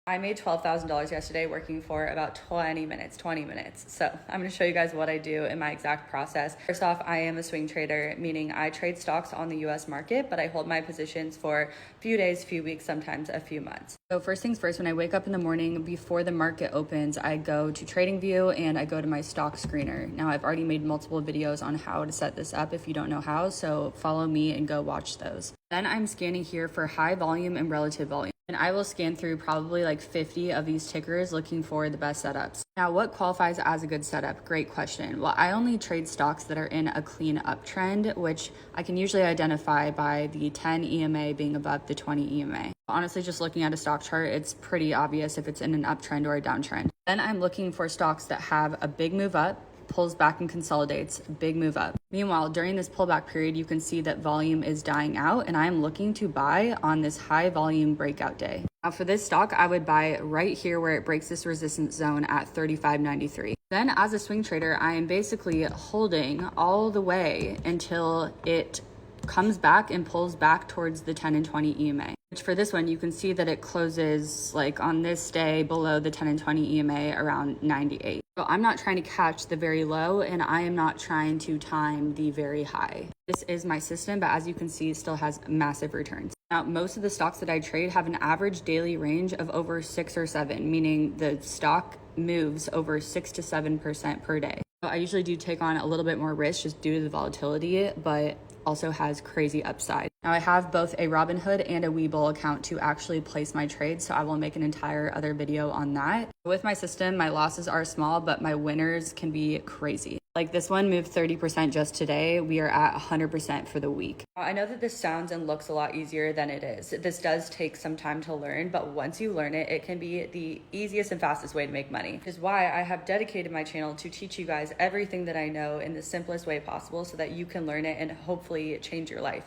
I made $12,000 yesterday working for about 20 minutes. So I'm going to show you guys what I do in my exact process. First off, I am a swing trader, meaning I trade stocks on the US market, but I hold my positions for a few days, few weeks, sometimes a few months. So first things first, when I wake up in the morning before the market opens, I go to TradingView and I go to my stock screener. Now I've already made multiple videos on how to set this up if you don't know how, so follow me and go watch those. Then I'm scanning here for high volume and relative volume. And I will scan through probably like 50 of these tickers looking for the best setups. Now, what qualifies as a good setup? Great question. Well, I only trade stocks that are in a clean uptrend, which I can usually identify by the 10 EMA being above the 20 EMA. Honestly, just looking at a stock chart, it's pretty obvious if it's in an uptrend or a downtrend. Then I'm looking for stocks that have a big move up, pulls back and consolidates, big move up. Meanwhile, during this pullback period, you can see that volume is dying out and I'm looking to buy on this high volume breakout day. Now for this stock, I would buy right here where it breaks this resistance zone at 35.93. Then as a swing trader, I am basically holding all the way until it comes back and pulls back towards the 10 and 20 EMA. Which for this one, you can see that it closes like on this day below the 10 and 20 EMA around 98. So I'm not trying to catch the very low and I am not trying to time the very high. This is my system, but as you can see, it still has massive returns. Now, most of the stocks that I trade have an average daily range of over 6 or 7, meaning the stock moves over 6 to 7% per day. So I usually do take on a little bit more risk just due to the volatility, but also has crazy upside. Now I have both a Robinhood and a Webull account to actually place my trades, so I will make an entire other video on that. With my system, my losses are small, but my winners can be crazy. Like this one moved 30% just today. We are at 100% for the week. I know that this sounds and looks a lot easier than it is. This does take some time to learn, but once you learn it, it can be the easiest and fastest way to make money. Which is why I have dedicated my channel to teach you guys everything that I know in the simplest way possible so that you can learn it and hopefully change your life.